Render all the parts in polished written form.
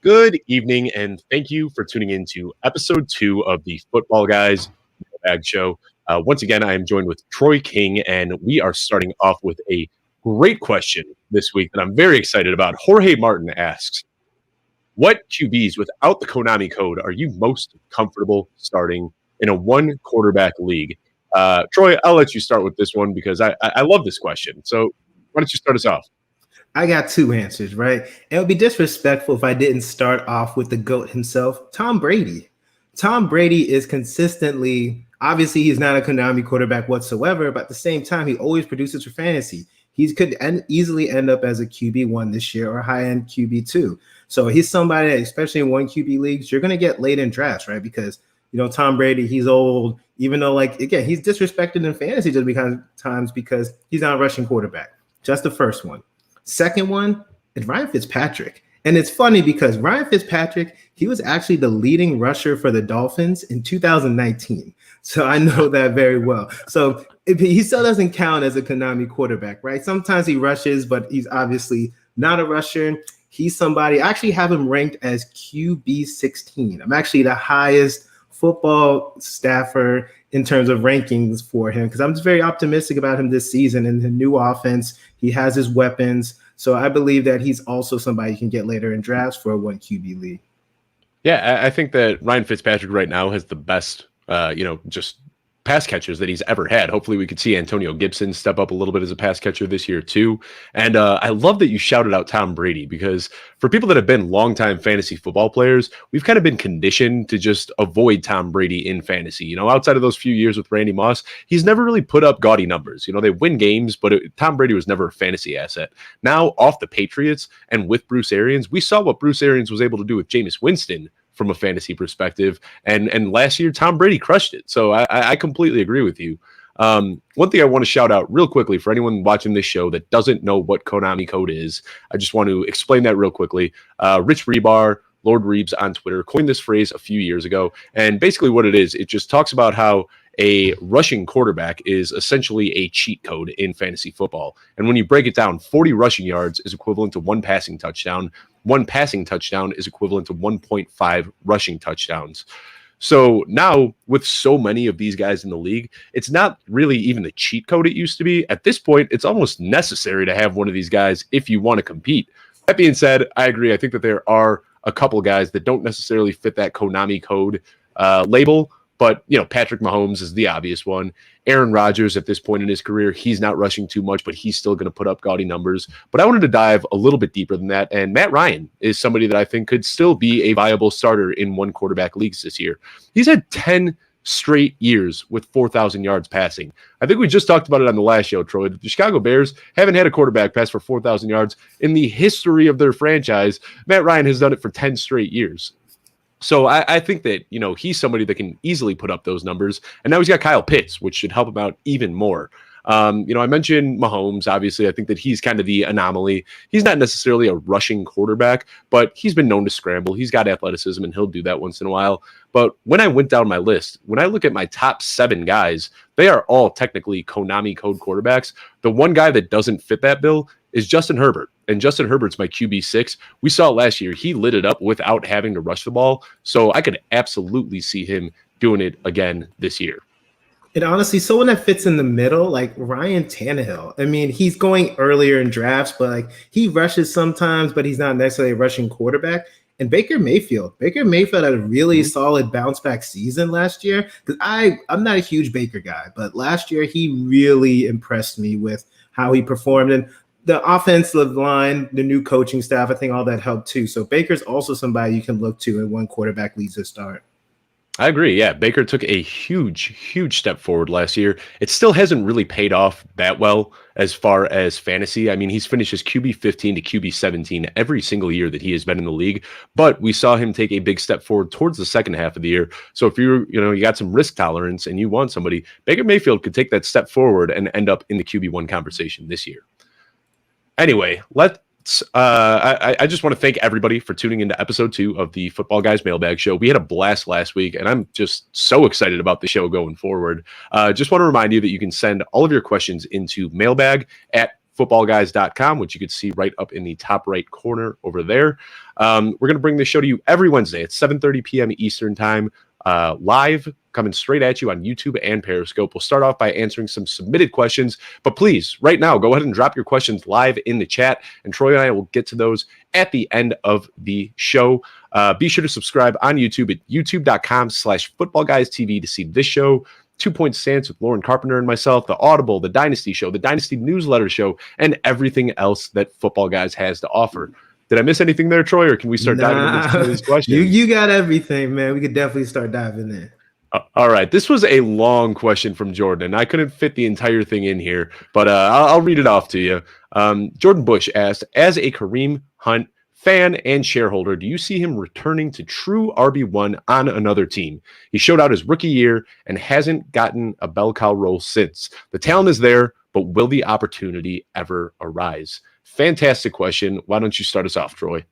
Good evening, and thank you for tuning in to episode 2 of the Football Guys Mailbag Show. Once again, I am joined with Troy King, and we are starting off with a great question this week that I'm very excited about. Jorge Martin asks, what QBs without the Konami code are you most comfortable starting in a one-quarterback league? Troy, I'll let you start with this one because I love this question. So why don't you start us off? I got two answers, right? It would be disrespectful if I didn't start off with the GOAT himself, Tom Brady. Tom Brady is consistently, obviously, he's not a Konami quarterback whatsoever, but at the same time, he always produces for fantasy. He could easily end up as a QB1 this year or high-end QB2. So he's somebody, especially in one QB leagues, you're going to get late in drafts, right? Because, Tom Brady, he's old, even though, again, he's disrespected in fantasy just because times because he's not a rushing quarterback. Just the first one. Second one is Ryan Fitzpatrick. And it's funny because Ryan Fitzpatrick, he was actually the leading rusher for the Dolphins in 2019. So I know that very well. So he still doesn't count as a Konami quarterback, right? Sometimes he rushes, but he's obviously not a rusher. He's somebody, I actually have him ranked as QB 16. I'm actually the highest football staffer in terms of rankings for him because I'm just very optimistic about him this season and the new offense. He has his weapons. So I believe that he's also somebody you can get later in drafts for a one QB league. Yeah, I think that Ryan Fitzpatrick right now has the best, just pass catchers that he's ever had. Hopefully we could see Antonio Gibson step up a little bit as a pass catcher this year too. And I love that you shouted out Tom Brady because for people that have been longtime fantasy football players, we've kind of been conditioned to just avoid Tom Brady in fantasy. Outside of those few years with Randy Moss, he's never really put up gaudy numbers. They win games, but Tom Brady was never a fantasy asset. Now off the Patriots and with Bruce Arians, we saw what Bruce Arians was able to do with Jameis Winston from a fantasy perspective. And last year, Tom Brady crushed it. So I completely agree with you. One thing I want to shout out real quickly for anyone watching this show that doesn't know what Konami code is, I just want to explain that real quickly. Rich Rebar, Lord Reeves on Twitter, coined this phrase a few years ago. And basically what it is, it just talks about how a rushing quarterback is essentially a cheat code in fantasy football. And when you break it down, 40 rushing yards is equivalent to one passing touchdown. One passing touchdown is equivalent to 1.5 rushing touchdowns. So now with so many of these guys in the league, it's not really even the cheat code it used to be. At this point, it's almost necessary to have one of these guys if you want to compete. That being said, I agree. I think that there are a couple guys that don't necessarily fit that Konami code label. But, Patrick Mahomes is the obvious one. Aaron Rodgers, at this point in his career, he's not rushing too much, but he's still going to put up gaudy numbers. But I wanted to dive a little bit deeper than that. And Matt Ryan is somebody that I think could still be a viable starter in one quarterback leagues this year. He's had 10 straight years with 4,000 yards passing. I think we just talked about it on the last show, Troy. The Chicago Bears haven't had a quarterback pass for 4,000 yards in the history of their franchise. Matt Ryan has done it for 10 straight years. So I think that, he's somebody that can easily put up those numbers. And now he's got Kyle Pitts, which should help him out even more. I mentioned Mahomes. Obviously, I think that he's kind of the anomaly. He's not necessarily a rushing quarterback, but he's been known to scramble. He's got athleticism, and he'll do that once in a while. But when I went down my list, when I look at my top 7 guys, they are all technically Konami code quarterbacks. The one guy that doesn't fit that bill is Justin Herbert. And Justin Herbert's my QB6. We saw last year, he lit it up without having to rush the ball. So I could absolutely see him doing it again this year. And honestly, someone that fits in the middle, like Ryan Tannehill. I mean, he's going earlier in drafts, but he rushes sometimes, but he's not necessarily a rushing quarterback. And Baker Mayfield. Baker Mayfield had a really solid bounce back season last year. Because I'm not a huge Baker guy, but last year he really impressed me with how he performed. And the offensive line, the new coaching staff, I think all that helped too. So Baker's also somebody you can look to in one quarterback leagues to start. I agree. Yeah, Baker took a huge step forward last year. It still hasn't really paid off that well as far as fantasy. I mean, he's finished his QB 15 to QB 17 every single year that he has been in the league. But we saw him take a big step forward towards the second half of the year. So if you got some risk tolerance and you want somebody, Baker Mayfield could take that step forward and end up in the QB1 conversation this year. Anyway, I just want to thank everybody for tuning into episode 2 of the Football Guys Mailbag Show. We had a blast last week, and I'm just so excited about the show going forward. Just want to remind you that you can send all of your questions into mailbag at footballguys.com, which you can see right up in the top right corner over there. We're going to bring this show to you every Wednesday at 7:30 p.m. Eastern time, live, coming straight at you on YouTube and Periscope. We'll start off by answering some submitted questions, but please, right now, go ahead and drop your questions live in the chat, and Troy and I will get to those at the end of the show. Be sure to subscribe on YouTube at youtube.com/footballguystv to see this show, 2 Point Stance with Lauren Carpenter and myself, the Audible, the Dynasty Show, the Dynasty Newsletter Show, and everything else that Football Guys has to offer. Did I miss anything there, Troy, or can we start diving into some of these questions? You got everything, man. We could definitely start diving in. All right. This was a long question from Jordan, and I couldn't fit the entire thing in here, but I'll read it off to you. Jordan Bush asked, as a Kareem Hunt fan and shareholder, do you see him returning to true RB1 on another team? He showed out his rookie year and hasn't gotten a bell cow role since. The talent is there, but will the opportunity ever arise? Fantastic question. Why don't you start us off, Troy?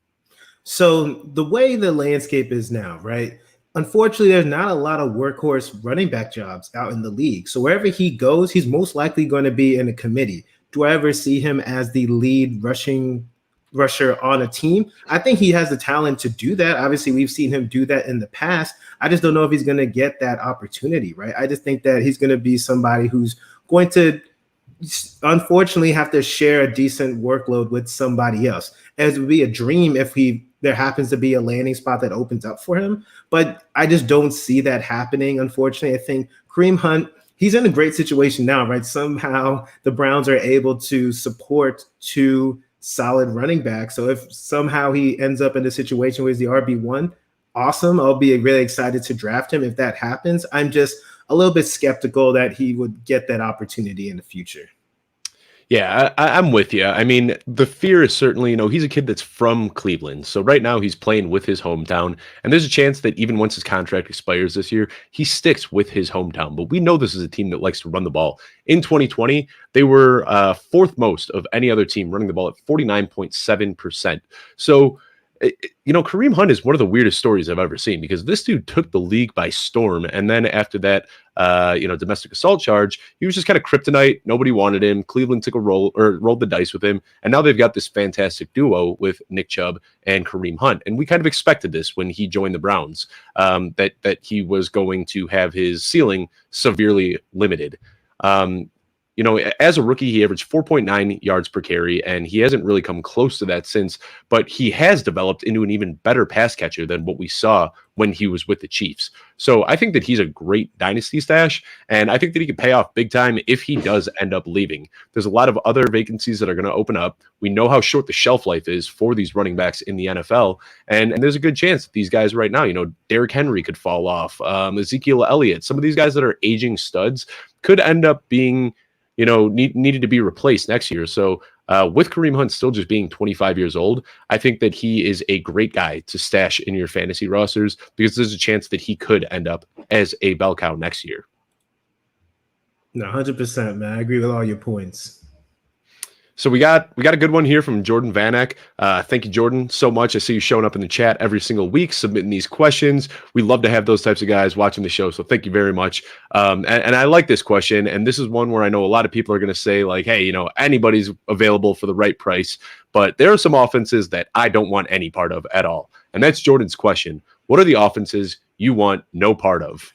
So the way the landscape is now, right? Unfortunately, there's not a lot of workhorse running back jobs out in the league. So wherever he goes, he's most likely going to be in a committee. Do I ever see him as the lead rusher on a team? I think he has the talent to do that. Obviously, we've seen him do that in the past. I just don't know if he's going to get that opportunity, right? I just think that he's going to be somebody who's going to unfortunately have to share a decent workload with somebody else. As it would be a dream if there happens to be a landing spot that opens up for him, but I just don't see that happening. Unfortunately, I think Kareem Hunt, he's in a great situation now, right? Somehow the Browns are able to support two solid running backs. So if somehow he ends up in a situation where he's the RB1, awesome. I'll be really excited to draft him if that happens. I'm just a little bit skeptical that he would get that opportunity in the future. Yeah, I'm with you. I mean, the fear is certainly, he's a kid that's from Cleveland. So right now he's playing with his hometown. And there's a chance that even once his contract expires this year, he sticks with his hometown. But we know this is a team that likes to run the ball. In 2020, they were fourth most of any other team running the ball at 49.7%. So, Kareem Hunt is one of the weirdest stories I've ever seen, because this dude took the league by storm. And then after that, domestic assault charge, he was just kind of kryptonite. Nobody wanted him. Cleveland took rolled the dice with him. And now they've got this fantastic duo with Nick Chubb and Kareem Hunt. And we kind of expected this when he joined the Browns, that he was going to have his ceiling severely limited. As a rookie, he averaged 4.9 yards per carry, and he hasn't really come close to that since, but he has developed into an even better pass catcher than what we saw when he was with the Chiefs. So I think that he's a great dynasty stash, and I think that he could pay off big time if he does end up leaving. There's a lot of other vacancies that are going to open up. We know how short the shelf life is for these running backs in the NFL, and there's a good chance that these guys right now, Derrick Henry could fall off, Ezekiel Elliott, some of these guys that are aging studs could end up being needed to be replaced next year. So with Kareem Hunt still just being 25 years old, I think that he is a great guy to stash in your fantasy rosters, because there's a chance that he could end up as a bell cow next year. No, 100%, man. I agree with all your points. So we got a good one here from Jordan Vanek. Thank you, Jordan, so much. I see you showing up in the chat every single week, submitting these questions. We love to have those types of guys watching the show, so thank you very much. And I like this question, and this is one where I know a lot of people are going to say, like, hey, anybody's available for the right price, but there are some offenses that I don't want any part of at all. And that's Jordan's question. What are the offenses you want no part of?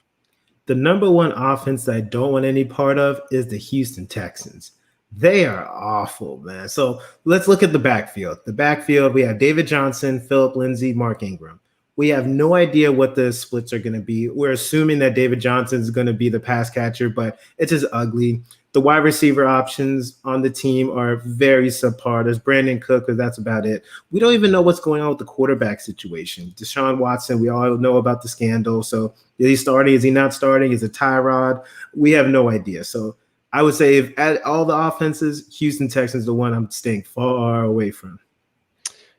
The number one offense that I don't want any part of is the Houston Texans. They are awful, man. So let's look at the backfield. The backfield, we have David Johnson, Phillip Lindsay, Mark Ingram. We have no idea what the splits are going to be. We're assuming that David Johnson is going to be the pass catcher, but it's just ugly. The wide receiver options on the team are very subpar. There's Brandon Cook, but that's about it. We don't even know what's going on with the quarterback situation. Deshaun Watson, we all know about the scandal. So is he starting? Is he not starting? Is it Tyrod? We have no idea. So I would say if at all the offenses, Houston Texans the one I'm staying far away from.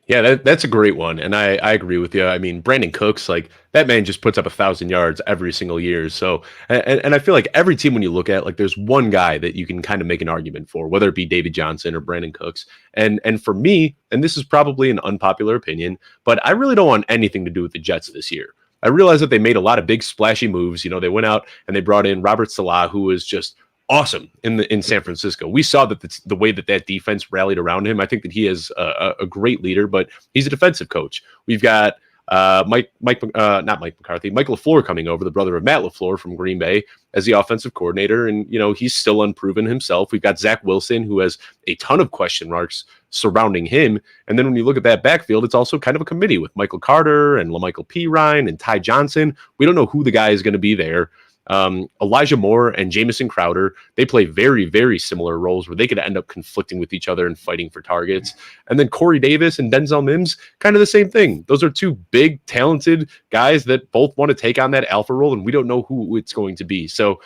Yeah, that's a great one, and I agree with you. I mean, Brandon Cooks, like, that man just puts up 1,000 yards every single year. So, and I feel like every team, when you look at, like, there's one guy that you can kind of make an argument for, whether it be David Johnson or Brandon Cooks. And for me, and this is probably an unpopular opinion, but I really don't want anything to do with the Jets this year. I realize that they made a lot of big splashy moves. They went out and they brought in Robert Salah, who was just awesome in San Francisco. We saw that the way that defense rallied around him. I think that he is a great leader, but he's a defensive coach. We've got not Mike McCarthy, Mike LaFleur coming over, the brother of Matt LaFleur from Green Bay, as the offensive coordinator. And, he's still unproven himself. We've got Zach Wilson, who has a ton of question marks surrounding him. And then when you look at that backfield, it's also kind of a committee with Michael Carter and LaMichael Pirine and Ty Johnson. We don't know who the guy is going to be there. Elijah Moore and Jamison Crowder, they play very, very similar roles where they could end up conflicting with each other and fighting for targets. And then Corey Davis and Denzel Mims, kind of the same thing. Those are two big, talented guys that both want to take on that alpha role, and we don't know who it's going to be. So,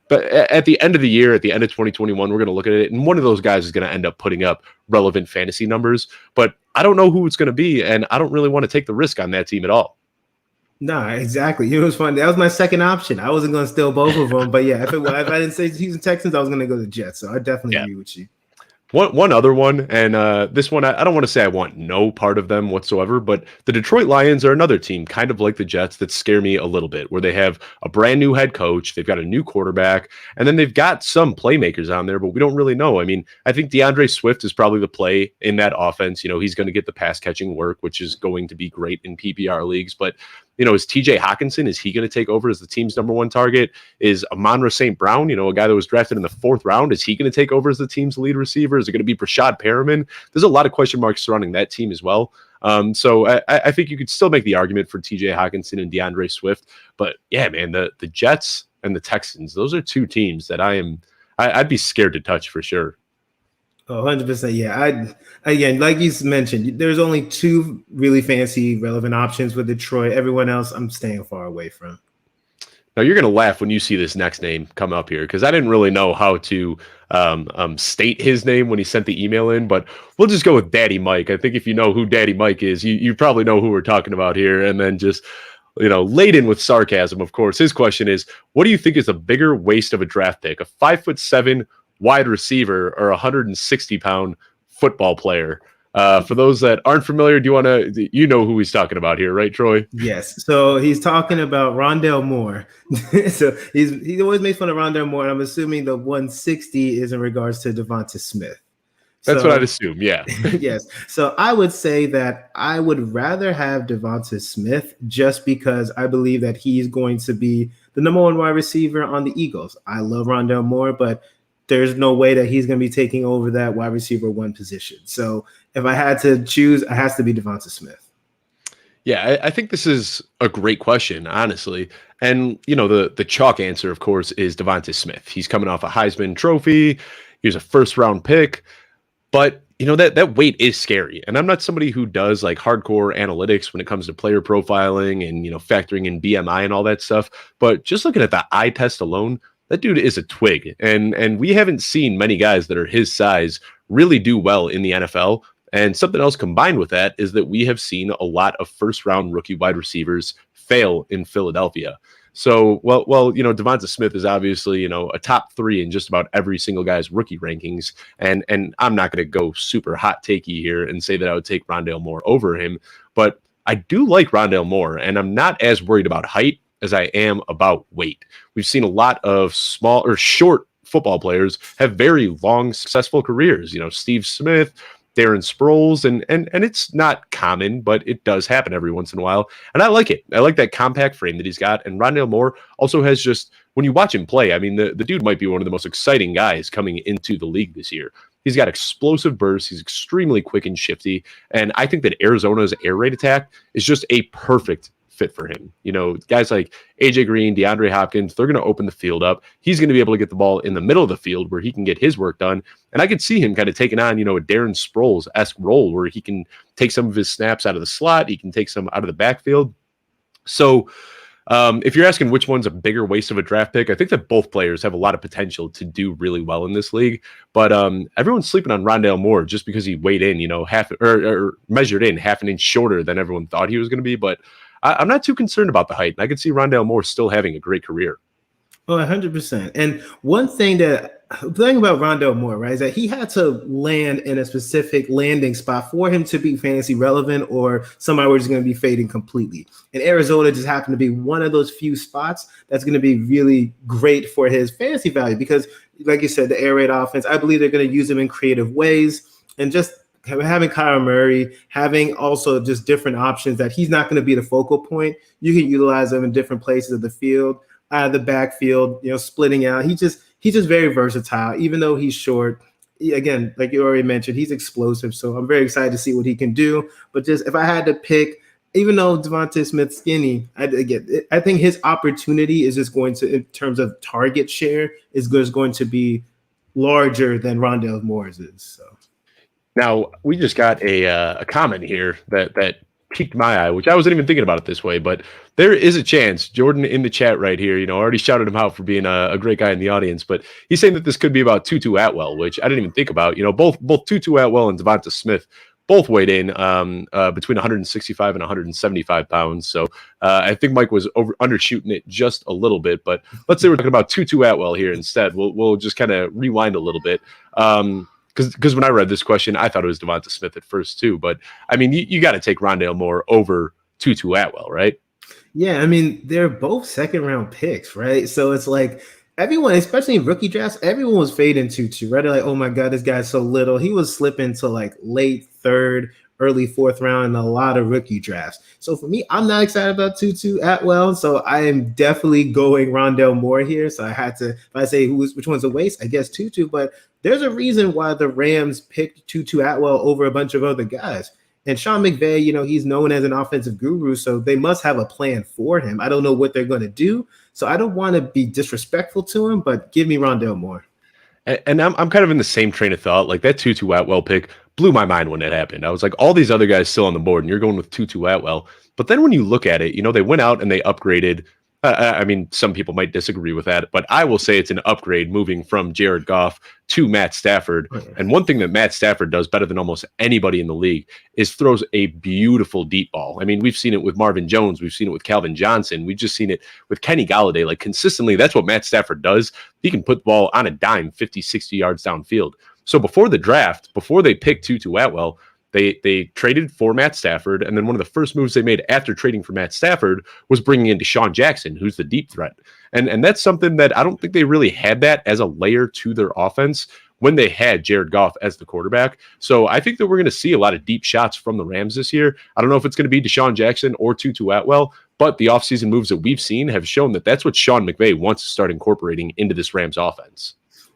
but at the end of the year, at the end of 2021, we're going to look at it, and one of those guys is going to end up putting up relevant fantasy numbers. But I don't know who it's going to be, and I don't really want to take the risk on that team at all. No, exactly. It was fun. That was my second option. I wasn't going to steal both of them, but yeah, if I didn't say Houston Texans, I was going to go to the Jets. So I definitely agree with you. One other one, and this one, I don't want to say I want no part of them whatsoever, but the Detroit Lions are another team, kind of like the Jets, that scare me a little bit, where they have a brand new head coach, they've got a new quarterback, and then they've got some playmakers on there, but we don't really know. I mean, I think DeAndre Swift is probably the play in that offense. He's going to get the pass catching work, which is going to be great in PPR leagues, but is TJ Hawkinson, is he going to take over as the team's number one target? Is Amon-Ra St. Brown, a guy that was drafted in the 4th round, is he going to take over as the team's lead receiver? Is it going to be Rashad Bateman? There's a lot of question marks surrounding that team as well. So I think you could still make the argument for TJ Hawkinson and DeAndre Swift. But yeah, man, the Jets and the Texans, those are two teams that I'd be scared to touch for sure. Oh, 100%. Yeah. Again, like you mentioned, there's only 2 really fancy relevant options with Detroit. Everyone else I'm staying far away from. Now, you're going to laugh when you see this next name come up here, because I didn't really know how to state his name when he sent the email in, but we'll just go with Daddy Mike. I think if you know who Daddy Mike is, you probably know who we're talking about here. And then just, laden with sarcasm, of course. His question is, what do you think is a bigger waste of a draft pick? A 5'7" wide receiver or a 160-pound football player? For those that aren't familiar, do you want to, who he's talking about here, right, Troy? Yes. So he's talking about Rondell Moore. So he always makes fun of Rondell Moore, and I'm assuming the 160 is in regards to Javonte Smith. That's what I'd assume. Yeah. Yes. So I would say that I would rather have Javonte Smith, just because I believe that he's going to be the number 1 wide receiver on the Eagles. I love Rondell Moore, but there's no way that he's going to be taking over that wide receiver 1 position. So if I had to choose, it has to be Javonte Smith. Yeah, I think this is a great question, honestly. And, the chalk answer, of course, is Javonte Smith. He's coming off a Heisman Trophy. He was a 1st-round pick. But, that weight is scary. And I'm not somebody who does like hardcore analytics when it comes to player profiling and, factoring in BMI and all that stuff. But just looking at the eye test alone, that dude is a twig. And we haven't seen many guys that are his size really do well in the NFL. And something else combined with that is that we have seen a lot of 1st-round rookie wide receivers fail in Philadelphia. So, well, Javonte Smith is obviously, a top 3 in just about every single guy's rookie rankings. And I'm not going to go super hot takey here and say that I would take Rondell Moore over him. But I do like Rondell Moore, and I'm not as worried about height as I am about weight. We've seen a lot of small or short football players have very long, successful careers. Steve Smith, Darren Sproles, and it's not common, but it does happen every once in a while. And I like it. I like that compact frame that he's got. And Rondell Moore also has just, when you watch him play, I mean, the dude might be one of the most exciting guys coming into the league this year. He's got explosive bursts. He's extremely quick and shifty. And I think that Arizona's air raid attack is just a perfect fit for him. Guys like AJ Green, DeAndre Hopkins, they're going to open the field up. He's going to be able to get the ball in the middle of the field where he can get his work done. And I could see him kind of taking on, a Darren Sproles-esque role where he can take some of his snaps out of the slot. He can take some out of the backfield. So if you're asking which one's a bigger waste of a draft pick, I think that both players have a lot of potential to do really well in this league. But everyone's sleeping on Rondell Moore just because he weighed in, half or measured in half an inch shorter than everyone thought he was going to be. But I'm not too concerned about the height. I can see Rondell Moore still having a great career. Oh, 100%. And one thing the thing about Rondell Moore, right, is that he had to land in a specific landing spot for him to be fantasy relevant, or somebody where he's going to be fading completely. And Arizona just happened to be one of those few spots that's going to be really great for his fantasy value because, like you said, the air raid offense, I believe they're going to use him in creative ways. And just having Kyler Murray, having also just different options that he's not going to be the focal point. You can utilize him in different places of the field, out of the backfield, splitting out. He's just very versatile, even though he's short. Again, like you already mentioned, he's explosive. So I'm very excited to see what he can do. But just if I had to pick, even though Devontae Smith's skinny, I think his opportunity is just going to, in terms of target share, is going to be larger than Rondell Moore's is. So now we just got a comment here that piqued my eye, which I wasn't even thinking about it this way, but there is a chance. Jordan in the chat right here, already shouted him out for being a great guy in the audience, but he's saying that this could be about Tutu Atwell, which I didn't even think about. Both Tutu Atwell and Devonta Smith both weighed in between 165 and 175 pounds. So I think Mike was undershooting it just a little bit, but let's say we're talking about Tutu Atwell here instead. We'll just kind of rewind a little bit. Because when I read this question, I thought it was Devonta Smith at first too. But I mean, you got to take Rondell Moore over Tutu Atwell, right? Yeah, I mean, they're both second-round picks, right? So it's like everyone, especially in rookie drafts, everyone was fading Tutu, right? They're like, oh my God, this guy's so little. He was slipping to like late third, early fourth round in a lot of rookie drafts. So for me, I'm not excited about Tutu Atwell. So I am definitely going Rondell Moore here. So I had to, if I say which one's a waste, I guess Tutu. But there's a reason why the Rams picked Tutu Atwell over a bunch of other guys. And Sean McVay, he's known as an offensive guru, so they must have a plan for him. I don't know what they're going to do, so I don't want to be disrespectful to him, but give me Rondell Moore. And I'm kind of in the same train of thought. Like that Tutu Atwell pick blew my mind when it happened. I was like, all these other guys still on the board, and you're going with Tutu Atwell. But then when you look at it, they went out and they upgraded. I mean, some people might disagree with that, but I will say it's an upgrade moving from Jared Goff to Matt Stafford. And one thing that Matt Stafford does better than almost anybody in the league is throws a beautiful deep ball. I mean, we've seen it with Marvin Jones. We've seen it with Calvin Johnson. We've just seen it with Kenny Golladay. Like consistently, that's what Matt Stafford does. He can put the ball on a dime 50, 60 yards downfield. So before the draft, before they picked Tutu Atwell, They traded for Matt Stafford, and then one of the first moves they made after trading for Matt Stafford was bringing in Deshaun Jackson, who's the deep threat. And that's something that I don't think they really had that as a layer to their offense when they had Jared Goff as the quarterback. So I think that we're going to see a lot of deep shots from the Rams this year. I don't know if it's going to be Deshaun Jackson or Tutu Atwell, but the offseason moves that we've seen have shown that that's what Sean McVay wants to start incorporating into this Rams offense.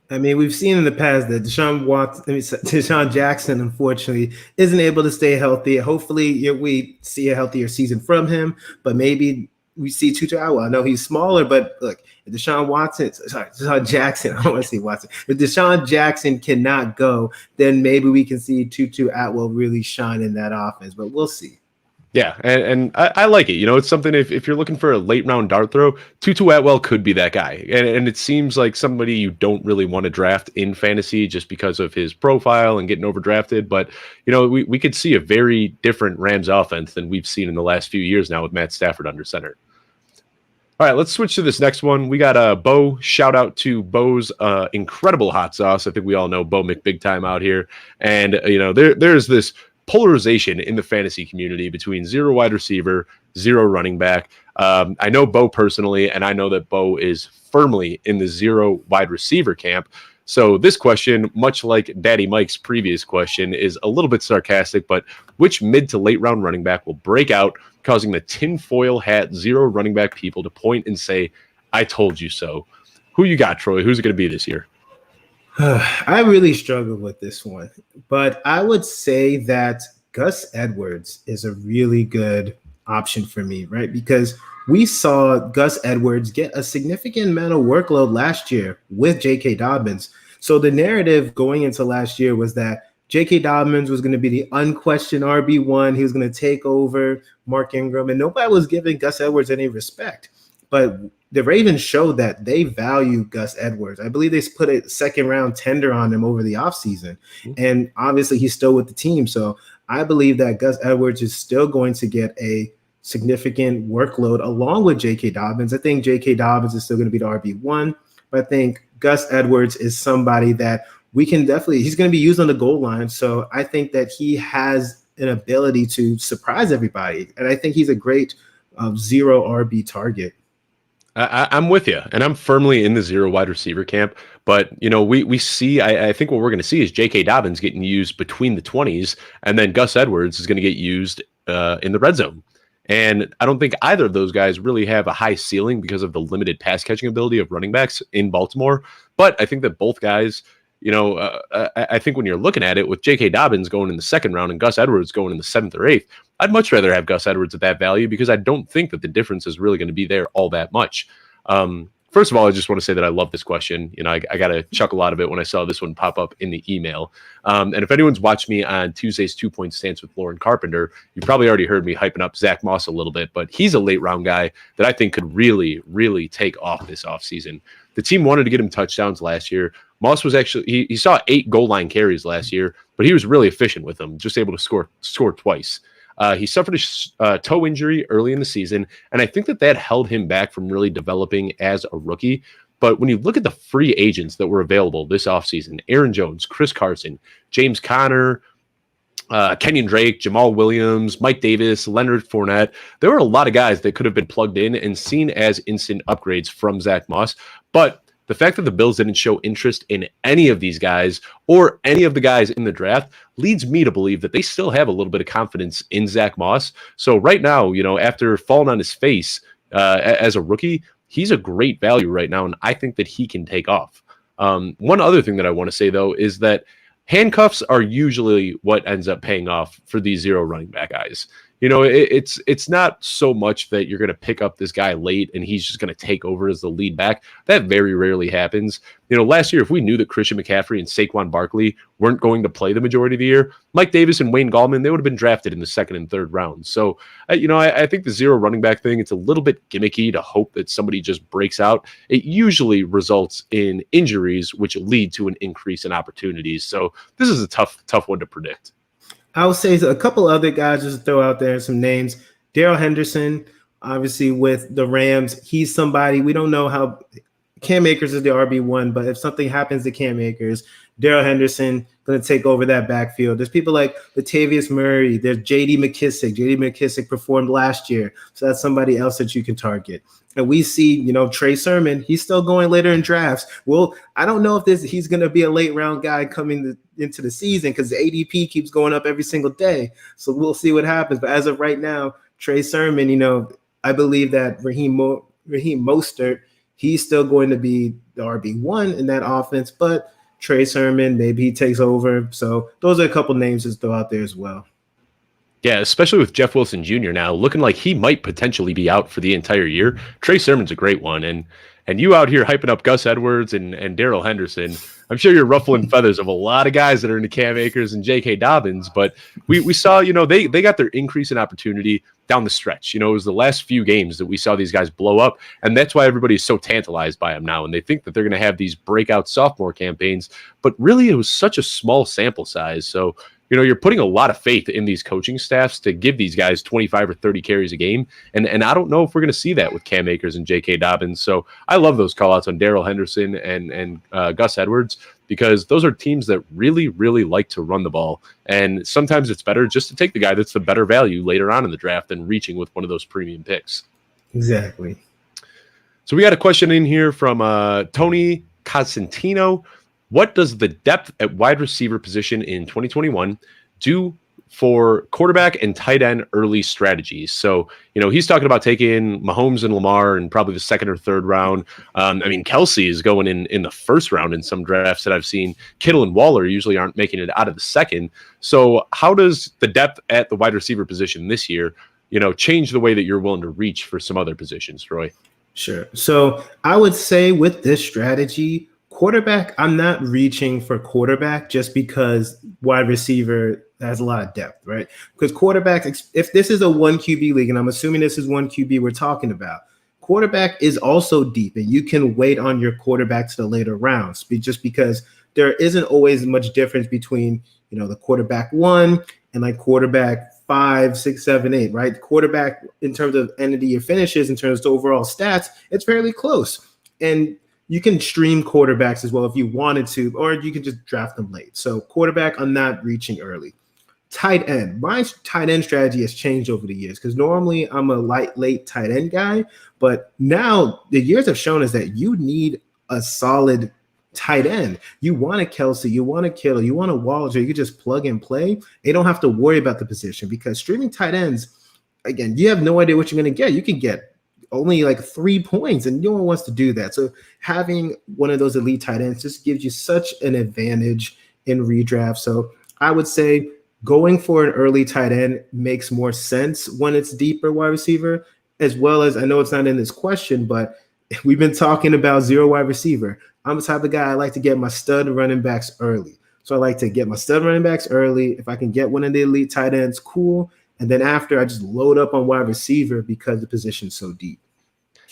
I mean, we've seen in the past that Deshaun Jackson, unfortunately, isn't able to stay healthy. Hopefully, we see a healthier season from him, but maybe we see Tutu Atwell. I know he's smaller, but look, if Deshaun Jackson, I don't want to say Watson. If Deshaun Jackson cannot go, then maybe we can see Tutu Atwell really shine in that offense, but we'll see. Yeah, and I like it. It's something if you're looking for a late round dart throw, Tutu Atwell could be that guy. And it seems like somebody you don't really want to draft in fantasy just because of his profile and getting overdrafted. But, we could see a very different Rams offense than we've seen in the last few years now with Matt Stafford under center. All right, let's switch to this next one. We got Bo. Shout out to Bo's incredible hot sauce. I think we all know Bo McBig Time out here. And, there's this polarization in the fantasy community between zero wide receiver, zero running back. I know Bo personally, and I know that Bo is firmly in the zero wide receiver camp. So this question, much like Daddy Mike's previous question, is a little bit sarcastic, but which mid to late round running back will break out, causing the tinfoil hat zero running back people to point and say, I told you so? Who you got, Troy? Who's it going to be this year? I really struggle with this one, but I would say that Gus Edwards is a really good option for me, right? Because we saw Gus Edwards get a significant amount of workload last year with J.K. Dobbins. So the narrative going into last year was that J.K. Dobbins was going to be the unquestioned RB1. He was going to take over Mark Ingram, and nobody was giving Gus Edwards any respect. But the Ravens showed that they value Gus Edwards. I believe they put a second-round tender on him over the offseason. And obviously he's still with the team. So I believe that Gus Edwards is still going to get a significant workload along with J.K. Dobbins. I think J.K. Dobbins is still going to be the RB1, but I think Gus Edwards is somebody that we can definitely – he's going to be used on the goal line. So I think that he has an ability to surprise everybody, and I think he's a great zero RB target. I'm with you, and I'm firmly in the zero wide receiver camp. But, we see, I think what we're going to see is J.K. Dobbins getting used between the 20s, and then Gus Edwards is going to get used in the red zone. And I don't think either of those guys really have a high ceiling because of the limited pass catching ability of running backs in Baltimore. But I think that both guys, I think when you're looking at it with J.K. Dobbins going in the second round and Gus Edwards going in the 7th or 8th, I'd much rather have Gus Edwards at that value because I don't think that the difference is really going to be there all that much. First of all, I just want to say that I love this question. I got to chuckle out of it when I saw this one pop up in the email. And if anyone's watched me on Tuesday's 2-point stance with Lauren Carpenter, you probably already heard me hyping up Zach Moss a little bit, but he's a late round guy that I think could really, really take off this offseason. The team wanted to get him touchdowns last year. Moss was actually, he saw 8 goal line carries last year, but he was really efficient with them, just able to score twice. He suffered a toe injury early in the season, and I think that held him back from really developing as a rookie. But when you look at the free agents that were available this offseason, Aaron Jones, Chris Carson, James Conner, Kenyon Drake, Jamal Williams, Mike Davis, Leonard Fournette, there were a lot of guys that could have been plugged in and seen as instant upgrades from Zach Moss. But the fact that the Bills didn't show interest in any of these guys or any of the guys in the draft leads me to believe that they still have a little bit of confidence in Zach Moss. So right now, after falling on his face as a rookie, he's a great value right now, and I think that he can take off. One other thing that I want to say, though, is that handcuffs are usually what ends up paying off for these zero running back guys. It's not so much that you're going to pick up this guy late and he's just going to take over as the lead back. That very rarely happens. Last year, if we knew that Christian McCaffrey and Saquon Barkley weren't going to play the majority of the year, Mike Davis and Wayne Gallman, they would have been drafted in the 2nd and 3rd rounds. So, I think the zero running back thing, it's a little bit gimmicky to hope that somebody just breaks out. It usually results in injuries, which lead to an increase in opportunities. So this is a tough one to predict. I would say a couple other guys, just to throw out there some names. Darrell Henderson, obviously with the Rams, he's somebody we don't know how. Cam Akers is the RB1, but if something happens to Cam Akers, Darrell Henderson going to take over that backfield. There's people like Latavius Murray. There's J.D. McKissick. J.D. McKissick performed last year, so that's somebody else that you can target. And we see, Trey Sermon, he's still going later in drafts. Well, I don't know if he's going to be a late round guy coming into the season because the ADP keeps going up every single day. So we'll see what happens. But as of right now, Trey Sermon, I believe that Raheem Mostert, he's still going to be the RB1 in that offense. But Trey Sermon, maybe he takes over. So those are a couple names to throw out there as well. Yeah, especially with Jeff Wilson Jr. now looking like he might potentially be out for the entire year. Trey Sermon's a great one. And you out here hyping up Gus Edwards and Darrell Henderson, I'm sure you're ruffling feathers of a lot of guys that are into Cam Akers and J.K. Dobbins. But we saw, they got their increase in opportunity down the stretch. It was the last few games that we saw these guys blow up. And that's why everybody's so tantalized by them now. And they think that they're going to have these breakout sophomore campaigns. But really, it was such a small sample size. So, you're putting a lot of faith in these coaching staffs to give these guys 25 or 30 carries a game. And I don't know if we're going to see that with Cam Akers and J.K. Dobbins. So I love those call-outs on Darrell Henderson and Gus Edwards because those are teams that really, really like to run the ball. And sometimes it's better just to take the guy that's the better value later on in the draft than reaching with one of those premium picks. Exactly. So we got a question in here from Tony Cosentino. What does the depth at wide receiver position in 2021 do for quarterback and tight end early strategies? So, he's talking about taking Mahomes and Lamar in probably the 2nd or 3rd round. Kelsey is going in the 1st round in some drafts that I've seen. Kittle and Waller usually aren't making it out of the 2nd. So how does the depth at the wide receiver position this year, change the way that you're willing to reach for some other positions, Roy? Sure. So I would say with this strategy, quarterback, I'm not reaching for quarterback just because wide receiver has a lot of depth, right? Because quarterback, if this is a 1 QB league, and I'm assuming this is 1 QB we're talking about, quarterback is also deep, and you can wait on your quarterback to the later rounds just because there isn't always much difference between, the quarterback 1 and like quarterback 5, 6, 7, 8, right? The quarterback in terms of end of the year finishes, in terms of overall stats, it's fairly close. And you can stream quarterbacks as well if you wanted to, or you can just draft them late. So quarterback, I'm not reaching early. Tight end. My tight end strategy has changed over the years because normally I'm a late tight end guy, but now the years have shown us that you need a solid tight end. You want a Kelsey, you want a Kittle, you want a Waller, you just plug and play. You don't have to worry about the position because streaming tight ends, again, you have no idea what you're going to get. You can get only like 3 points, and no one wants to do that. So having one of those elite tight ends just gives you such an advantage in redraft. So I would say going for an early tight end makes more sense when it's deeper wide receiver, as well as, I know it's not in this question, but we've been talking about zero wide receiver. I'm the type of guy I like to get my stud running backs early. So I like to get my stud running backs early. If I can get one of the elite tight ends, cool. And then after, I just load up on wide receiver because the position's so deep.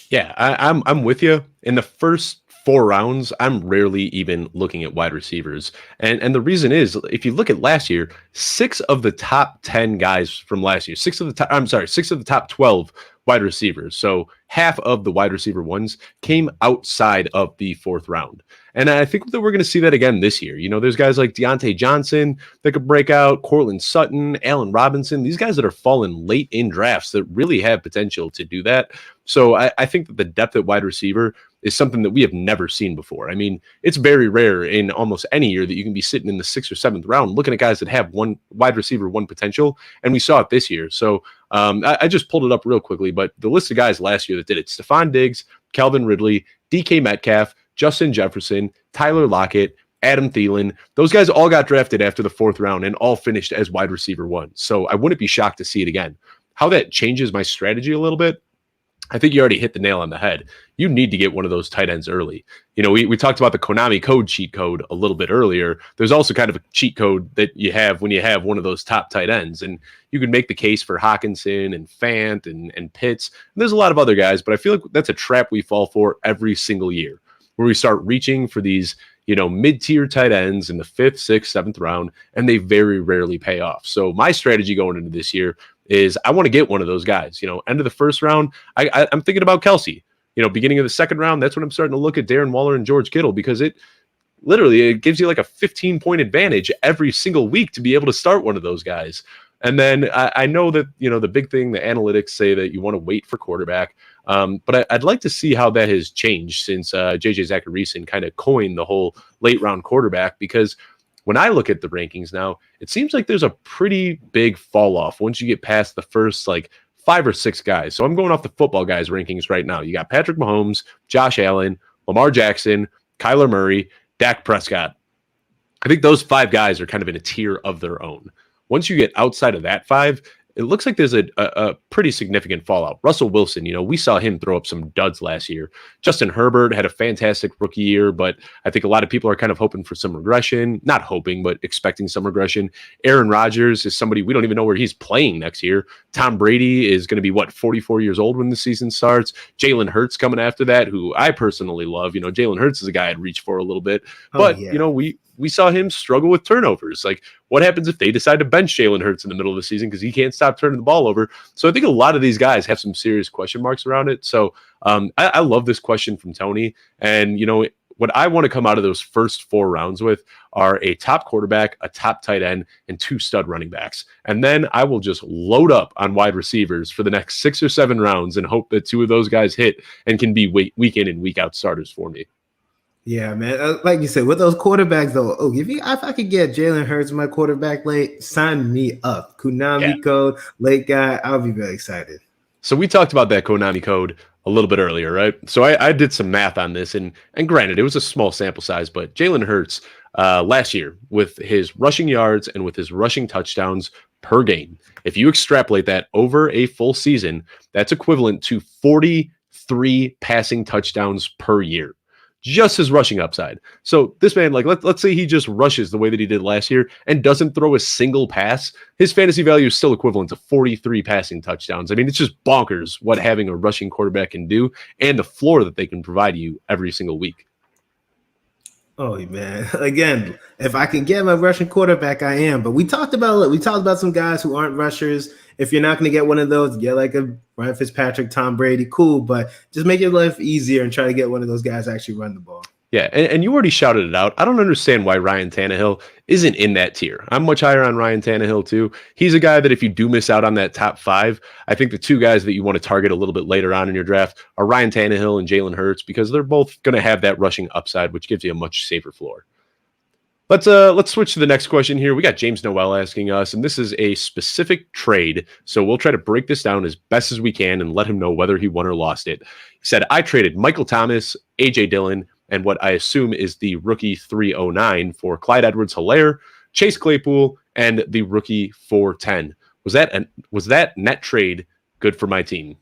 Yeah, I'm with you. In the first 4 rounds, I'm rarely even looking at wide receivers. And the reason is, if you look at last year, 6 of the top 10 guys from last year, 6 of the top 12 wide receivers. So half of the wide receiver ones came outside of the 4th round. And I think that we're going to see that again this year. You know, there's guys like Deontay Johnson that could break out, Cortland Sutton, Allen Robinson, these guys that are falling late in drafts that really have potential to do that. So I think that the depth at wide receiver is something that we have never seen before. I mean, it's very rare in almost any year that you can be sitting in the 6th or 7th round looking at guys that have one wide receiver, one potential, and we saw it this year. So I just pulled it up real quickly, but the list of guys last year that did it: Stephon Diggs, Calvin Ridley, DK Metcalf, Justin Jefferson, Tyler Lockett, Adam Thielen. Those guys all got drafted after the 4th round and all finished as wide receiver 1. So I wouldn't be shocked to see it again. How that changes my strategy a little bit, I think you already hit the nail on the head. You need to get one of those tight ends early. You know, we talked about the Konami code cheat code a little bit earlier. There's also kind of a cheat code that you have when you have one of those top tight ends. And you can make the case for Hawkinson and Fant and Pitts. And there's a lot of other guys, but I feel like that's a trap we fall for every single year, where we start reaching for these, you know, mid-tier tight ends in the 5th, 6th, 7th round, and they very rarely pay off. So my strategy going into this year is I want to get one of those guys. You know, end of the 1st round, I'm thinking about Kelsey. You know, beginning of the 2nd round, that's when I'm starting to look at Darren Waller and George Kittle, because it gives you like a 15-point advantage every single week to be able to start one of those guys. And then I know that, you know, the big thing, the analytics say that you want to wait for quarterback. But I'd like to see how that has changed since J.J. Zacharyson kind of coined the whole late round quarterback, because when I look at the rankings now, it seems like there's a pretty big fall off once you get past the first like 5 or 6 guys. So I'm going off the Footballguys rankings right now. You got Patrick Mahomes, Josh Allen, Lamar Jackson, Kyler Murray, Dak Prescott. I think those 5 guys are kind of in a tier of their own. Once you get outside of that 5, it looks like there's a pretty significant fallout. Russell Wilson, you know, we saw him throw up some duds last year. Justin Herbert had a fantastic rookie year, but I think a lot of people are kind of hoping for some regression. Not hoping, but expecting some regression. Aaron Rodgers is somebody we don't even know where he's playing next year. Tom Brady is going to be, 44 years old when the season starts. Jalen Hurts coming after that, who I personally love. You know, Jalen Hurts is a guy I'd reach for a little bit. But, you know, we saw him struggle with turnovers. Like, what happens if they decide to bench Jalen Hurts in the middle of the season because he can't stop turning the ball over? So I think a lot of these guys have some serious question marks around it. So I love this question from Tony. And, you know, what I want to come out of those first 4 rounds with are a top quarterback, a top tight end, and 2 stud running backs. And then I will just load up on wide receivers for the next 6 or 7 rounds and hope that 2 of those guys hit and can be week in and week out starters for me. Yeah, man. Like you said, with those quarterbacks, though, if I could get Jalen Hurts my quarterback late, sign me up. Konami code, late guy, I'll be very excited. So we talked about that Konami code a little bit earlier, right? So I did some math on this, and granted, it was a small sample size, but Jalen Hurts last year with his rushing yards and with his rushing touchdowns per game, if you extrapolate that over a full season, that's equivalent to 43 passing touchdowns per year. Just his rushing upside. So this man, like, let's say he just rushes the way that he did last year and doesn't throw a single pass. His fantasy value is still equivalent to 43 passing touchdowns. I mean, it's just bonkers what having a rushing quarterback can do and the floor that they can provide you every single week. Oh man! Again, if I can get my rushing quarterback, I am. But we talked about some guys who aren't rushers. If you're not going to get one of those, get like a Ryan Fitzpatrick, Tom Brady, cool. But just make your life easier and try to get one of those guys to actually run the ball. Yeah, and you already shouted it out. I don't understand why Ryan Tannehill isn't in that tier. I'm much higher on Ryan Tannehill too. He's a guy that if you do miss out on that top five, I think the two guys that you want to target a little bit later on in your draft are Ryan Tannehill and Jalen Hurts because they're both going to have that rushing upside, which gives you a much safer floor. Let's switch to the next question here. We got James Noel asking us, and this is a specific trade. So we'll try to break this down as best as we can and let him know whether he won or lost it. He said, I traded Michael Thomas, AJ Dillon, and what I assume is the rookie 309 for Clyde Edwards-Helaire, Chase Claypool, and the rookie 410. Was that net trade good for my team?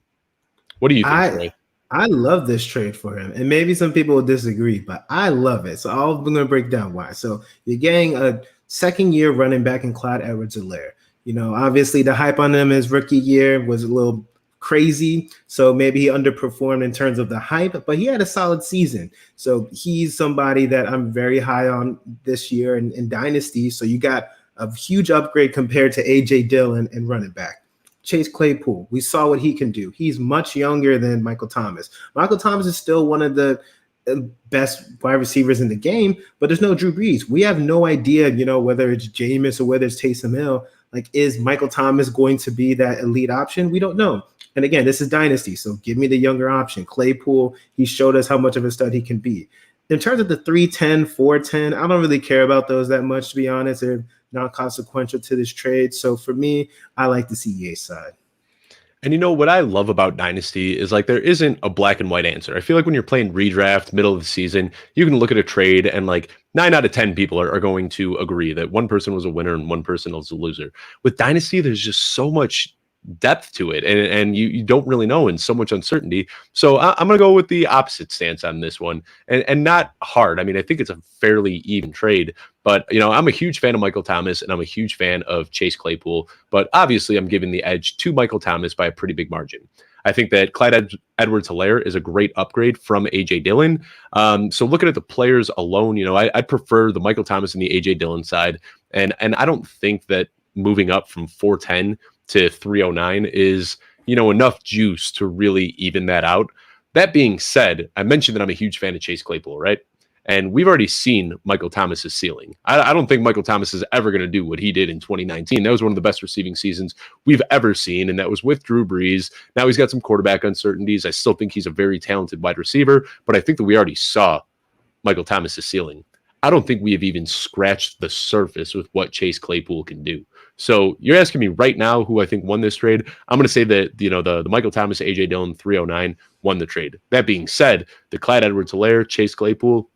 What do you think, Trey? I love this trade for him, and maybe some people will disagree, but I love it. So I'm going to break down why. So you're getting a second-year running back in Clyde Edwards-Helaire. Obviously the hype on him his rookie year was a little crazy, so maybe he underperformed in terms of the hype, but he had a solid season. So he's somebody that I'm very high on this year in Dynasty. So you got a huge upgrade compared to AJ Dillon and running back. Chase Claypool, we saw what he can do. He's much younger than Michael Thomas. Michael Thomas is still one of the best wide receivers in the game, but there's no Drew Brees. We have no idea, whether it's Jameis or whether it's Taysom Hill. Like, is Michael Thomas going to be that elite option? We don't know. And again, this is Dynasty, so give me the younger option. Claypool, he showed us how much of a stud he can be. In terms of the 310, 410, I don't really care about those that much, to be honest. They're not consequential to this trade. So for me, I like the CEA side. And what I love about Dynasty is like there isn't a black and white answer. I feel like when you're playing redraft, middle of the season, you can look at a trade and like 9 out of 10 people are going to agree that one person was a winner and one person was a loser. With Dynasty, there's just so much depth to it and you don't really know and so much uncertainty. So I'm going to go with the opposite stance on this one and not hard. I mean, I think it's a fairly even trade, but I'm a huge fan of Michael Thomas and I'm a huge fan of Chase Claypool, but obviously I'm giving the edge to Michael Thomas by a pretty big margin. I think that Clyde Edwards-Helaire is a great upgrade from AJ Dillon. So looking at the players alone, I'd prefer the Michael Thomas and the AJ Dillon side. And I don't think that moving up from 410 to 309 is, enough juice to really even that out. That being said, I mentioned that I'm a huge fan of Chase Claypool, right? And we've already seen Michael Thomas's ceiling. I don't think Michael Thomas is ever going to do what he did in 2019. That was one of the best receiving seasons we've ever seen, and that was with Drew Brees. Now he's got some quarterback uncertainties. I still think he's a very talented wide receiver, but I think that we already saw Michael Thomas's ceiling. I don't think we have even scratched the surface with what Chase Claypool can do. So you're asking me right now who I think won this trade. I'm going to say that, the Michael Thomas, AJ Dillon 309 won the trade. That being said, the Clyde Edwards-Helaire, Chase Claypool,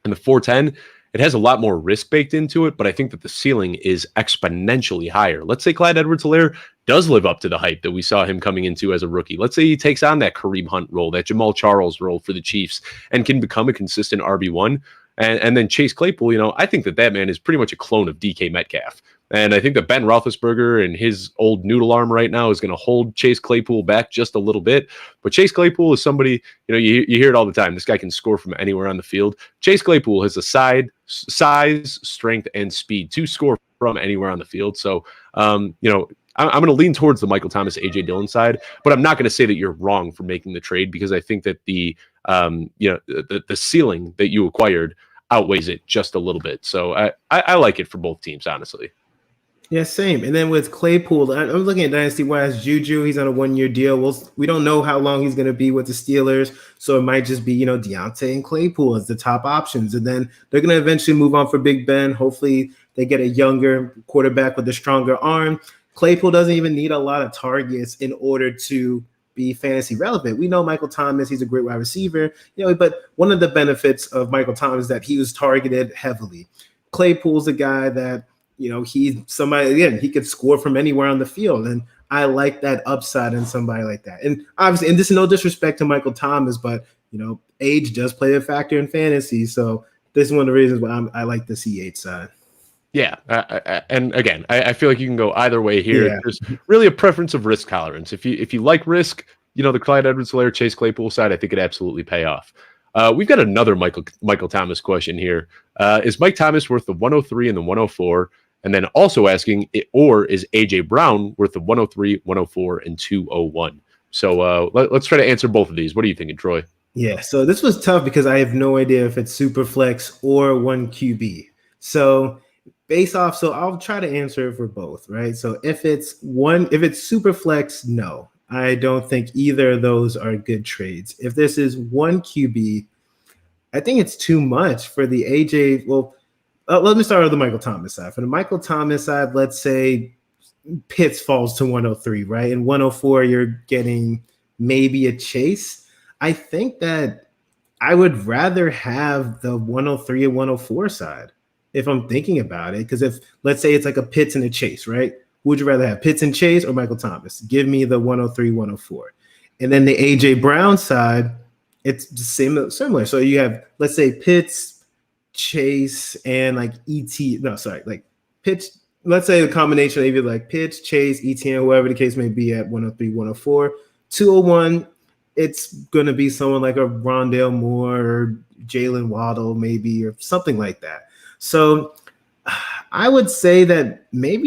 and the 410, it has a lot more risk baked into it, but I think that the ceiling is exponentially higher. Let's say Clyde Edwards-Helaire does live up to the hype that we saw him coming into as a rookie. Let's say he takes on that Kareem Hunt role, that Jamal Charles role for the Chiefs, and can become a consistent RB1. And then Chase Claypool, I think that man is pretty much a clone of DK Metcalf. And I think that Ben Roethlisberger and his old noodle arm right now is going to hold Chase Claypool back just a little bit. But Chase Claypool is somebody, you hear it all the time. This guy can score from anywhere on the field. Chase Claypool has a size, strength, and speed to score from anywhere on the field. So, I'm going to lean towards the Michael Thomas, AJ Dillon side, but I'm not going to say that you're wrong for making the trade because I think that the ceiling that you acquired outweighs it just a little bit. So I like it for both teams, honestly. Yeah, same. And then with Claypool, I'm looking at Dynasty-wise, Juju, he's on a 1-year deal. We don't know how long he's going to be with the Steelers, so it might just be, Deontay and Claypool as the top options. And then they're going to eventually move on for Big Ben. Hopefully they get a younger quarterback with a stronger arm. Claypool doesn't even need a lot of targets in order to be fantasy relevant. We know Michael Thomas, he's a great wide receiver, but one of the benefits of Michael Thomas is that he was targeted heavily. Claypool's a guy that, he's somebody, again, he could score from anywhere on the field. And I like that upside in somebody like that. And obviously, and this is no disrespect to Michael Thomas, but, age does play a factor in fantasy. So this is one of the reasons why I like the C8 side. Yeah. And again, I feel like you can go either way here. Yeah. There's really a preference of risk tolerance. If you like risk, the Clyde Edwards-Helaire, Chase Claypool side, I think it absolutely pay off. We've got another Michael Thomas question here. Is Mike Thomas worth the 103 and the 104? And then also asking, or is A.J. Brown worth the 103, 104, and 201? So let's try to answer both of these. What are you thinking, Troy? Yeah, so this was tough because I have no idea if it's super flex or one QB. So so I'll try to answer it for both, right? So if it's super flex, no, I don't think either of those are good trades. If this is one QB, I think it's too much for the AJ. Well, let me start with the Michael Thomas side. For the Michael Thomas side, let's say Pitts falls to 103, right? And 104, you're getting maybe a Chase. I think that I would rather have the 103 and 104 side if I'm thinking about it. Because if, let's say it's like a Pitts and a Chase, right? Would you rather have Pitts and Chase or Michael Thomas? Give me the 103, 104. And then the A.J. Brown side, it's the same, similar. So you have, let's say, Pitts, Chase, and like Pitts. Let's say a combination of either like Pitts, Chase, ETN, whoever the case may be at 103, 104. 201, it's going to be someone like a Rondell Moore or Jalen Waddle maybe, or something like that. So I would say that that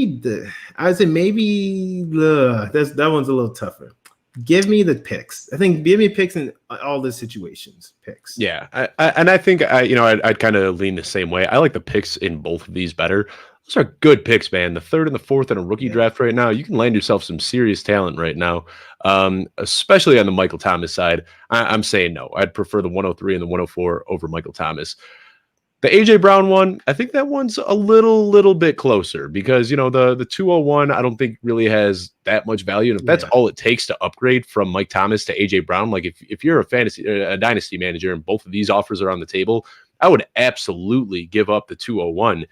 one's a little tougher. Give me the picks. I think give me picks in all the situations. Picks. Yeah, I think I'd kind of lean the same way. I like the picks in both of these better. Those are good picks, man. The third and the fourth in a rookie draft right now, you can land yourself some serious talent right now, especially on the Michael Thomas side. I'm saying no. I'd prefer the 103 and the 104 over Michael Thomas. The A.J. Brown one, I think that one's a little bit closer because, the 201, I don't think really has that much value. And if that's all it takes to upgrade from Mike Thomas to A.J. Brown, like if you're a dynasty manager and both of these offers are on the table, I would absolutely give up the 201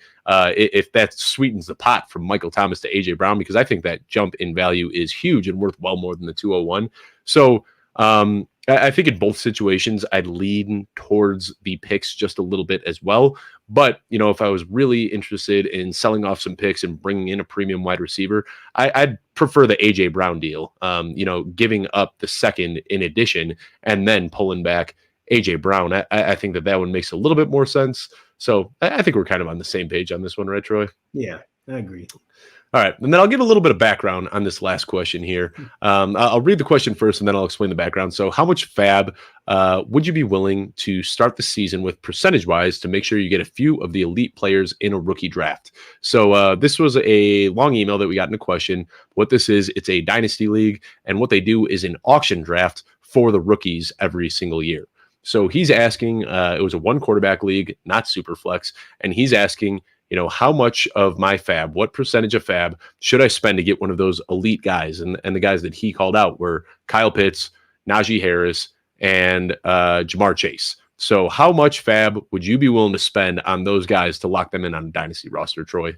if that sweetens the pot from Michael Thomas to A.J. Brown, because I think that jump in value is huge and worth well more than the 201. So I think in both situations, I'd lean towards the picks just a little bit as well. But, if I was really interested in selling off some picks and bringing in a premium wide receiver, I'd prefer the A.J. Brown deal, giving up the second in addition and then pulling back A.J. Brown. I think that one makes a little bit more sense. So I think we're kind of on the same page on this one, right, Troy? Yeah, I agree. All right, and then I'll give a little bit of background on this last question here. I'll read the question first, and then I'll explain the background. So how much fab would you be willing to start the season with percentage-wise to make sure you get a few of the elite players in a rookie draft? So this was a long email that we got in a question. What this is, it's a dynasty league, and what they do is an auction draft for the rookies every single year. So he's asking, it was a one quarterback league, not super flex, and he's asking, how much of my fab, what percentage of fab should I spend to get one of those elite guys? And the guys that he called out were Kyle Pitts, Najee Harris, and Jamar Chase. So how much fab would you be willing to spend on those guys to lock them in on a dynasty roster, Troy?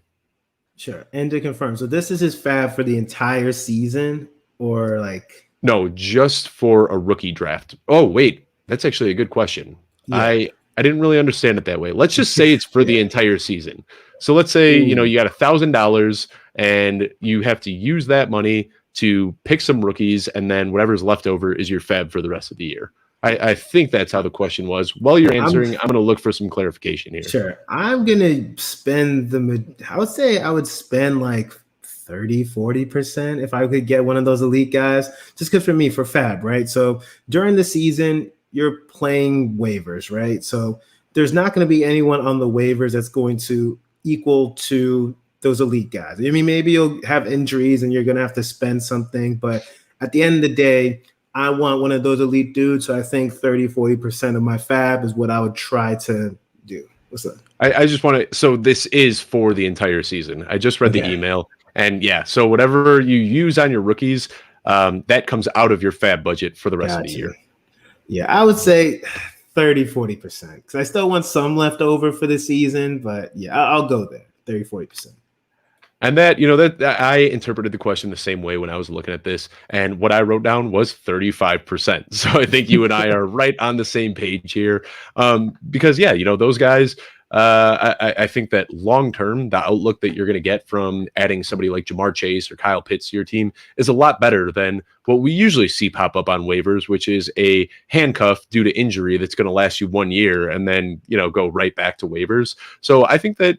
Sure. And to confirm, so this is his fab for the entire season or like? No, just for a rookie draft. Oh, wait, that's actually a good question. Yeah. I didn't really understand it that way. Let's just say it's for the entire season. So let's say, you got $1,000 and you have to use that money to pick some rookies, and then whatever's left over is your fab for the rest of the year. I think that's how the question was. While you're answering, I'm going to look for some clarification here. Sure. I'm going to spend I would say I would spend like 30-40% if I could get one of those elite guys, just because for fab, right? So during the season, you're playing waivers, right? So there's not going to be anyone on the waivers that's going to equal to those elite guys. I mean, maybe you'll have injuries and you're going to have to spend something, but at the end of the day, I want one of those elite dudes. So I think 30-40% of my fab is what I would try to do. What's that? I just want to, so this is for the entire season. I just read the email, and so whatever you use on your rookies, that comes out of your fab budget for the rest of the year. Yeah, I would say 30-40% because I still want some left over for the season, but I'll go there, 30-40%. And that I interpreted the question the same way when I was looking at this, and what I wrote down was 35%. So I think you and I are right on the same page here, because those guys, I think that long term, the outlook that you're going to get from adding somebody like Ja'Marr Chase or Kyle Pitts to your team is a lot better than what we usually see pop up on waivers, which is a handcuff due to injury that's going to last you 1 year and then, go right back to waivers. So I think that,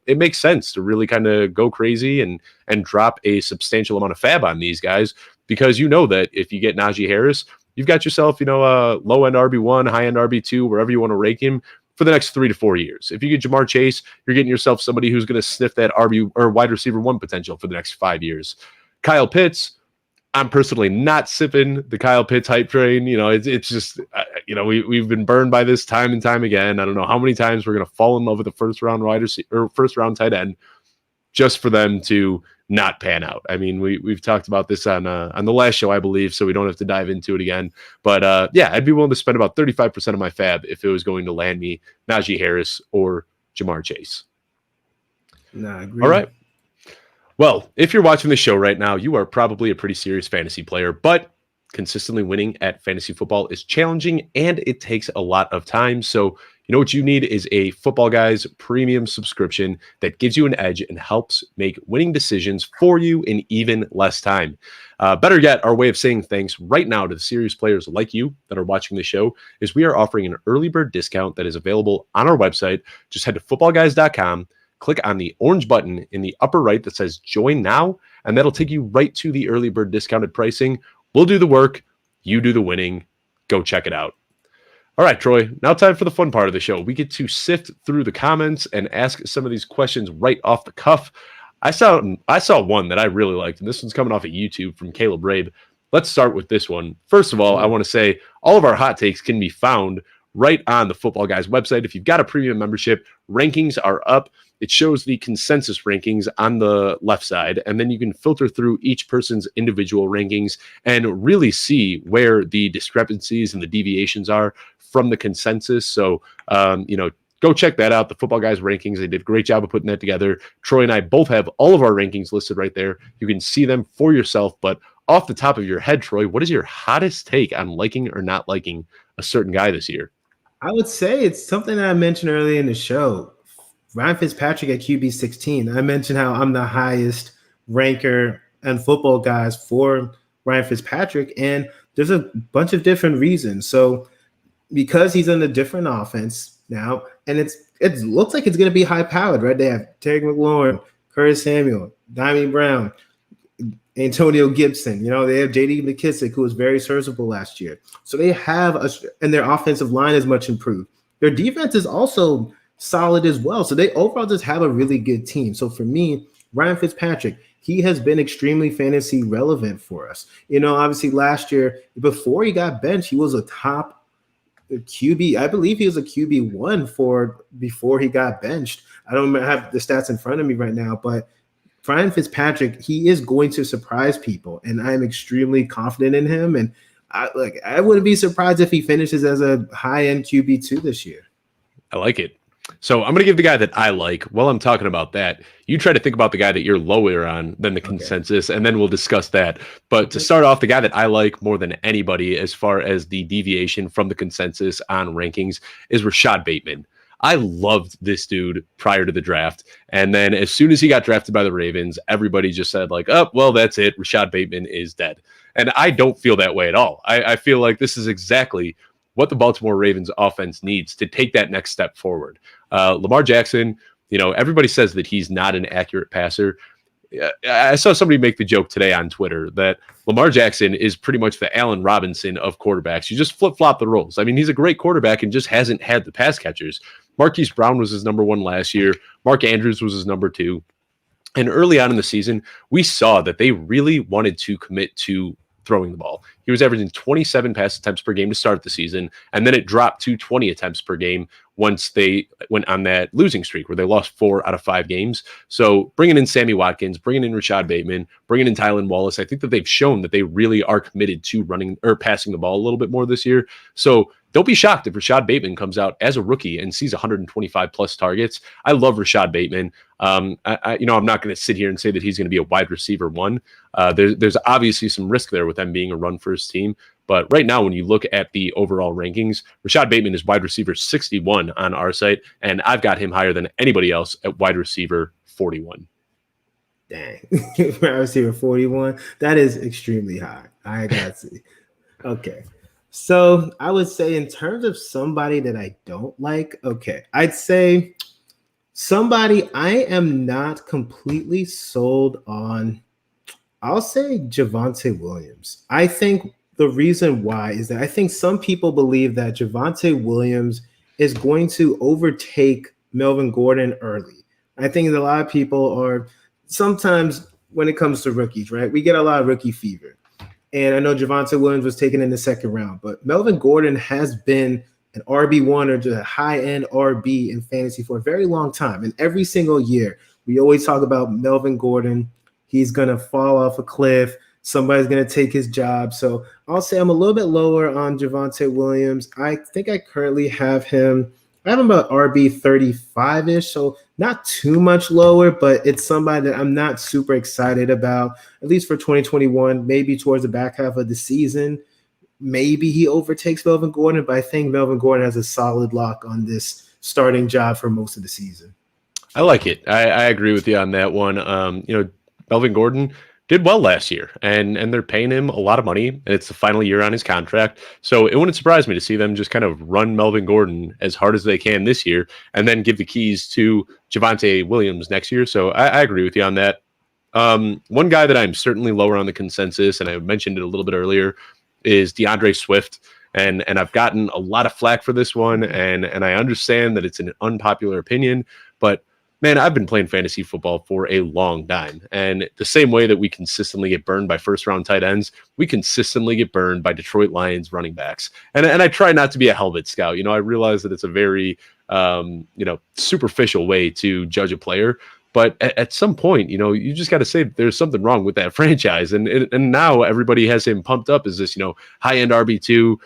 it makes sense to really kind of go crazy and drop a substantial amount of fab on these guys, because that if you get Najee Harris, you've got yourself, a low end RB1, high end RB2, wherever you want to rank him, for the next 3 to 4 years. If you get Ja'Marr Chase, you're getting yourself somebody who's going to sniff that RB or wide receiver 1 potential for the next 5 years. Kyle Pitts, I'm personally not sipping the Kyle Pitts hype train. It's just, we've been burned by this time and time again. I don't know how many times we're going to fall in love with a first round wide receiver or first round tight end just for them to not pan out. I mean, we've talked about this on the last show, I believe, so we don't have to dive into it again. But I'd be willing to spend about 35% of my fab if it was going to land me Najee Harris or Ja'Marr Chase. I agree. All right. Well, if you're watching the show right now, you are probably a pretty serious fantasy player, but consistently winning at fantasy football is challenging and it takes a lot of time. So what you need is a Footballguys premium subscription that gives you an edge and helps make winning decisions for you in even less time. Better yet, our way of saying thanks right now to the serious players like you that are watching the show is we are offering an early bird discount that is available on our website. Just head to footballguys.com, click on the orange button in the upper right that says join now, and that'll take you right to the early bird discounted pricing. We'll do the work. You do the winning. Go check it out. All right, Troy, now time for the fun part of the show. We get to sift through the comments and ask some of these questions right off the cuff. I saw one that I really liked, and this one's coming off of YouTube from Caleb Rabe. Let's start with this one. First of all, I want to say all of our hot takes can be found right on the Footballguys website. If you've got a premium membership, rankings are up. It shows the consensus rankings on the left side, and then you can filter through each person's individual rankings and really see where the discrepancies and the deviations are from the consensus. So, go check that out. The Footballguys rankings, they did a great job of putting that together. Troy and I both have all of our rankings listed right there. You can see them for yourself, but off the top of your head, Troy, what is your hottest take on liking or not liking a certain guy this year? I would say it's something that I mentioned earlier in the show. Ryan Fitzpatrick at QB 16. I mentioned how I'm the highest ranker and Footballguys for Ryan Fitzpatrick, and there's a bunch of different reasons. So because he's in a different offense now, and it looks like it's going to be high-powered, right? They have Terry McLaurin, Curtis Samuel, Diamond Brown, Antonio Gibson. They have J.D. McKissick, who was very serviceable last year. So they have and their offensive line is much improved. Their defense is also solid as well. So they overall just have a really good team. So for me, Ryan Fitzpatrick, he has been extremely fantasy relevant for us. Obviously last year, before he got benched, he was a top QB. I believe he was a QB1 before he got benched. I don't have the stats in front of me right now, but Ryan Fitzpatrick, he is going to surprise people, and I'm extremely confident in him. And I wouldn't be surprised if he finishes as a high-end QB2 this year. I like it. So I'm going to give the guy that I like. While I'm talking about that, you try to think about the guy that you're lower on than the consensus, and then we'll discuss that. But to start off, the guy that I like more than anybody as far as the deviation from the consensus on rankings is Rashad Bateman. I loved this dude prior to the draft. And then as soon as he got drafted by the Ravens, everybody just said oh, well, that's it. Rashad Bateman is dead. And I don't feel that way at all. I feel like this is exactly what the Baltimore Ravens offense needs to take that next step forward. Lamar Jackson, everybody says that he's not an accurate passer. I saw somebody make the joke today on Twitter that Lamar Jackson is pretty much the Allen Robinson of quarterbacks. You just flip-flop the roles. I mean, he's a great quarterback and just hasn't had the pass catchers. Marquise Brown was his number 1 last year. Mark Andrews was his number 2. And early on in the season, we saw that they really wanted to commit to throwing the ball. He was averaging 27 pass attempts per game to start the season, and then it dropped to 20 attempts per game once they went on that losing streak where they lost 4 out of 5 games. So bringing in Sammy Watkins, bringing in Rashad Bateman, bringing in Tylan Wallace, I think that they've shown that they really are committed to running or passing the ball a little bit more this year. So don't be shocked if Rashad Bateman comes out as a rookie and sees 125 plus targets. I love Rashad Bateman. I'm not going to sit here and say that he's going to be a wide receiver 1. There's obviously some risk there with them being a run first team, But right now, when you look at the overall rankings, Rashad Bateman is wide receiver 61 on our site, and I've got him higher than anybody else at wide receiver 41. Dang. Wide receiver 41. That is extremely high. I got to see. Okay. So I would say in terms of somebody that I don't like, okay, I'd say somebody I am not completely sold on. I'll say Javonte Williams. I think the reason why is that I think some people believe that Javonte Williams is going to overtake Melvin Gordon early. I think that a lot of people are sometimes when it comes to rookies, right? We get a lot of rookie fever. And I know Javonte Williams was taken in the second round, but Melvin Gordon has been an RB1 or just a high-end RB in fantasy for a very long time. And every single year, we always talk about Melvin Gordon. He's going to fall off a cliff. Somebody's going to take his job. So I'll say I'm a little bit lower on Javonte Williams. I think I currently have him about RB 35-ish, so not too much lower, but it's somebody that I'm not super excited about, at least for 2021, maybe towards the back half of the season. Maybe he overtakes Melvin Gordon, but I think Melvin Gordon has a solid lock on this starting job for most of the season. I like it. I agree with you on that one. Melvin Gordon did well last year, and they're paying him a lot of money, and it's the final year on his contract. So it wouldn't surprise me to see them just kind of run Melvin Gordon as hard as they can this year and then give the keys to Javonte Williams next year. So I agree with you on that. One guy that I'm certainly lower on the consensus, and I mentioned it a little bit earlier, is Deandre Swift. And I've gotten a lot of flack for this one, and I understand that it's an unpopular opinion, but man, I've been playing fantasy football for a long time. And the same way that we consistently get burned by first-round tight ends, we consistently get burned by Detroit Lions running backs. And I try not to be a helmet scout. I realize that it's a very, superficial way to judge a player. But at some point, you just got to say there's something wrong with that franchise. And now everybody has him pumped up as this, high-end RB2.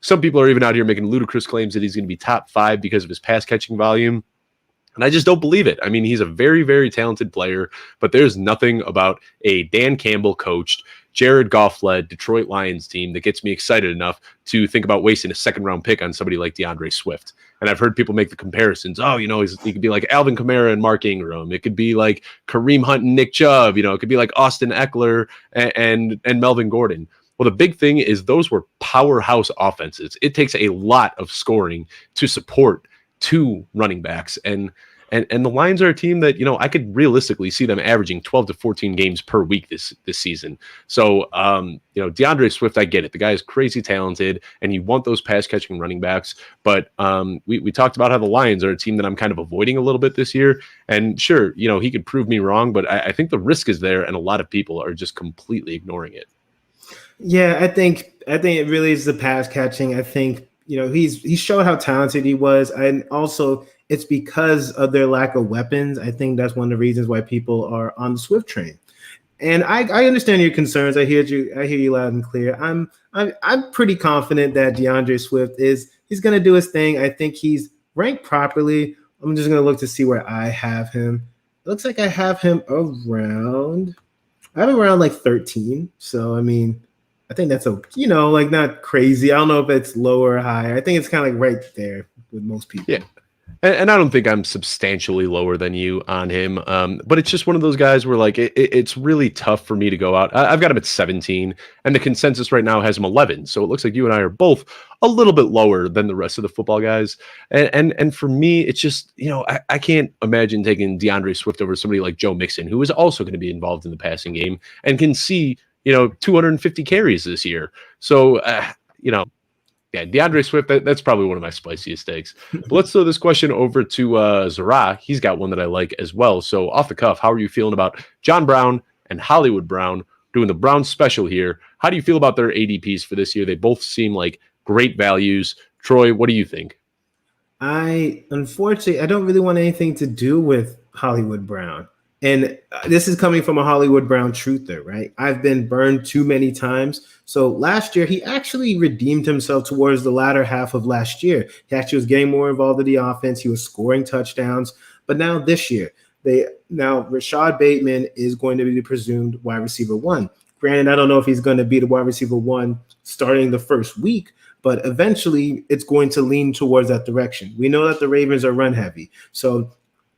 Some people are even out here making ludicrous claims that he's going to be top 5 because of his pass-catching volume. And I just don't believe it. I mean, he's a very, very talented player, but there's nothing about a Dan Campbell coached, Jared Goff-led Detroit Lions team that gets me excited enough to think about wasting a second-round pick on somebody like Deandre Swift. And I've heard people make the comparisons. Oh, he could be like Alvin Kamara and Mark Ingram. It could be like Kareem Hunt and Nick Chubb. It could be like Austin Eckler and Melvin Gordon. Well, the big thing is those were powerhouse offenses. It takes a lot of scoring to support 2 running backs. And the Lions are a team that, I could realistically see them averaging 12 to 14 games per week this season. So, Deandre Swift, I get it. The guy is crazy talented, and you want those pass-catching running backs. But we talked about how the Lions are a team that I'm kind of avoiding a little bit this year. And sure, he could prove me wrong, but I think the risk is there, and a lot of people are just completely ignoring it. Yeah, I think it really is the pass catching. I think he showed how talented he was, and also it's because of their lack of weapons. I think that's one of the reasons why people are on the Swift train. And I understand your concerns. I hear you loud and clear. I'm pretty confident that Deandre Swift he's going to do his thing. I think he's ranked properly. I'm just going to look to see where I have him. It looks like I have him around like 13. So I mean, I think that's not crazy. I don't know if it's lower or higher. I think it's kind of like right there with most people. Yeah. And I don't think I'm substantially lower than you on him. But it's just one of those guys where it's really tough for me to go out. I've got him at 17, and the consensus right now has him 11. So it looks like you and I are both a little bit lower than the rest of the football guys. And for me, it's just, I can't imagine taking Deandre Swift over somebody like Joe Mixon, who is also going to be involved in the passing game and can see 250 carries this year. So, yeah, Deandre Swift, that's probably one of my spiciest takes. But let's throw this question over to Zara. He's got one that I like as well. So off the cuff, how are you feeling about John Brown and Hollywood Brown doing the Brown special here? How do you feel about their ADPs for this year? They both seem like great values. Troy, what do you think? Unfortunately, I don't really want anything to do with Hollywood Brown. And this is coming from a Hollywood Brown truther, right? I've been burned too many times. So last year, he actually redeemed himself towards the latter half of last year. He actually was getting more involved in the offense. He was scoring touchdowns. But now this year, Rashad Bateman is going to be the presumed wide receiver 1. Granted, I don't know if he's going to be the wide receiver 1 starting the first week, but eventually it's going to lean towards that direction. We know that the Ravens are run heavy. So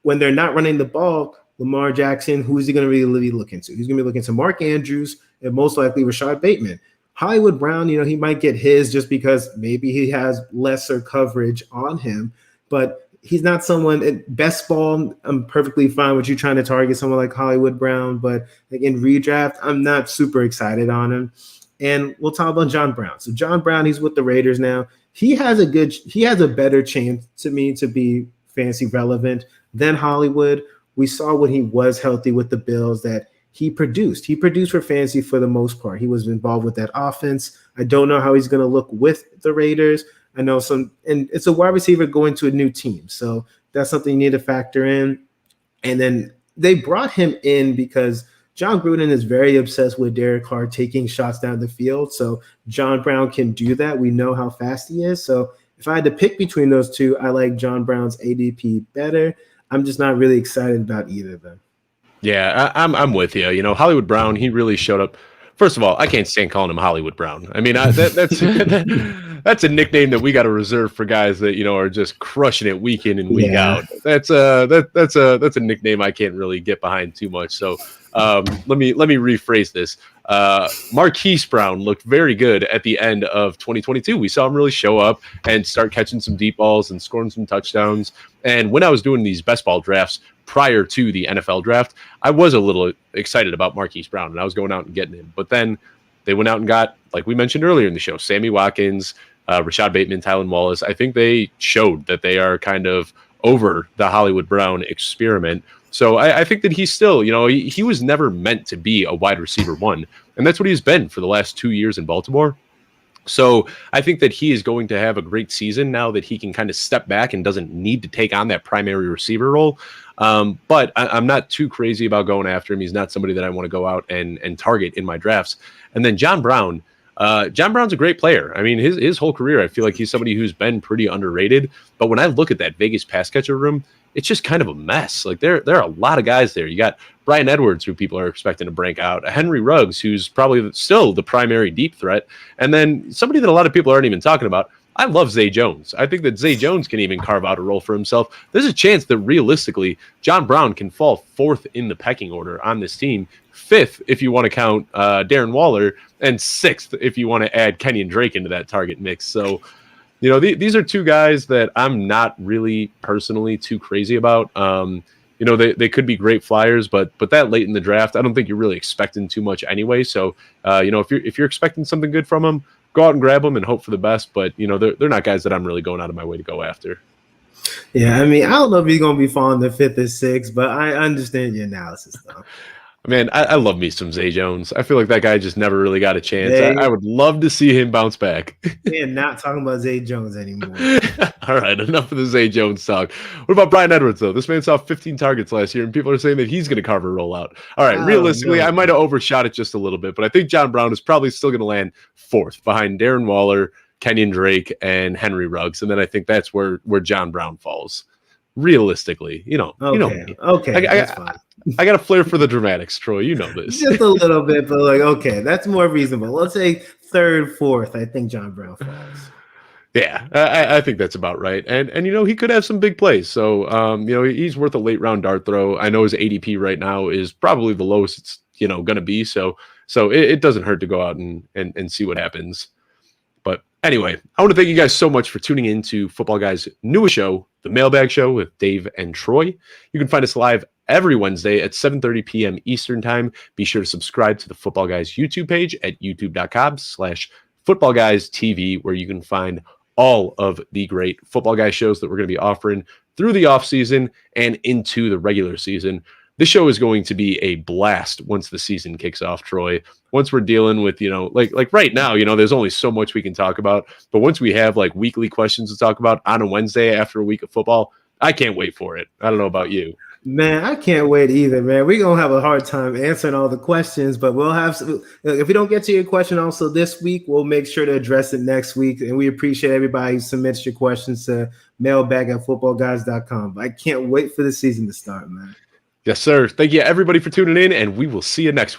when they're not running the ball, Lamar Jackson, who's he going to really be looking to? He's going to be looking to Mark Andrews and most likely Rashad Bateman. Hollywood Brown, he might get his just because maybe he has lesser coverage on him, but he's not someone best ball. I'm perfectly fine with you trying to target someone like Hollywood Brown, but like in redraft, I'm not super excited on him. And we'll talk about John Brown. So John Brown, he's with the Raiders now. He has a better chance to me to be fantasy relevant than Hollywood. We saw when he was healthy with the Bills that he produced. He produced for fantasy for the most part. He was involved with that offense. I don't know how he's going to look with the Raiders. I know and it's a wide receiver going to a new team. So that's something you need to factor in. And then they brought him in because John Gruden is very obsessed with Derek Carr taking shots down the field. So John Brown can do that. We know how fast he is. So if I had to pick between those two, I like John Brown's ADP better. I'm just not really excited about either of them. Yeah, I'm with you. Hollywood Brown, he really showed up. First of all, I can't stand calling him Hollywood Brown. I mean, that's that's a nickname that we got to reserve for guys that are just crushing it week in and week out. That's a nickname I can't really get behind too much. So let me rephrase this. Marquise Brown looked very good at the end of 2022. We saw him really show up and start catching some deep balls and scoring some touchdowns. And when I was doing these best ball drafts prior to the NFL draft, I was a little excited about Marquise Brown, and I was going out and getting him. But then they went out and got, like we mentioned earlier in the show, Sammy Watkins, Rashad Bateman, Tylan Wallace. I think they showed that they are kind of over the Hollywood Brown experiment. So I think that he's still, he was never meant to be a wide receiver one. And that's what he's been for the last 2 years in Baltimore. So I think that he is going to have a great season now that he can kind of step back and doesn't need to take on that primary receiver role. But I'm not too crazy about going after him. He's not somebody that I want to go out and target in my drafts. And then John Brown's a great player. I mean, his whole career, I feel like he's somebody who's been pretty underrated. But when I look at that Vegas pass catcher room, it's just kind of a mess. Like there are a lot of guys there. You got Bryan Edwards, who people are expecting to break out, Henry Ruggs, who's probably still the primary deep threat, and then somebody that a lot of people aren't even talking about. I love Zay Jones. I think that Zay Jones can even carve out a role for himself. There's a chance that realistically, John Brown can fall fourth in the pecking order on this team, fifth if you want to count Darren Waller, and sixth if you want to add Kenyon Drake into that target mix. So, these are two guys that I'm not really personally too crazy about. They could be great flyers, but that late in the draft, I don't think you're really expecting too much anyway. So, if you're expecting something good from them, go out and grab them and hope for the best. But they're not guys that I'm really going out of my way to go after. Yeah, I mean, I don't know if he's going to be falling the fifth or sixth, but I understand your analysis, though. Man, I love me some Zay Jones. I feel like that guy just never really got a chance. I would love to see him bounce back. We're not talking about Zay Jones anymore. All right, enough of the Zay Jones talk. What about Bryan Edwards, though? This man saw 15 targets last year, and people are saying that he's going to carve a rollout. All right, realistically, I might have overshot it just a little bit, but I think John Brown is probably still going to land fourth behind Darren Waller, Kenyon Drake, and Henry Ruggs. And then I think that's where John Brown falls. Realistically, Okay, that's fine. I got a flair for the dramatics, Troy. You know this. Just a little bit, but okay, that's more reasonable. Let's say third, fourth. I think John Brown falls. Yeah, I think that's about right. And he could have some big plays. So, he's worth a late round dart throw. I know his ADP right now is probably the lowest it's, going to be. So it doesn't hurt to go out and see what happens. But anyway, I want to thank you guys so much for tuning in to Football Guys' newest show, the Mailbag Show with Dave and Troy. You can find us live every Wednesday at 7:30 p.m. Eastern Time. Be sure to subscribe to the Football Guys YouTube page at youtube.com/FootballGuysTV, where you can find all of the great Football Guys shows that we're going to be offering through the offseason and into the regular season. This show is going to be a blast once the season kicks off, Troy. Once we're dealing with, like right now, there's only so much we can talk about. But once we have weekly questions to talk about on a Wednesday after a week of football, I can't wait for it. I don't know about you. Man, I can't wait either, man. We're going to have a hard time answering all the questions, but we'll have if we don't get to your question also this week, we'll make sure to address it next week. And we appreciate everybody who submits your questions to mailbag@footballguys.com. But I can't wait for the season to start, man. Yes, sir. Thank you, everybody, for tuning in, and we will see you next week.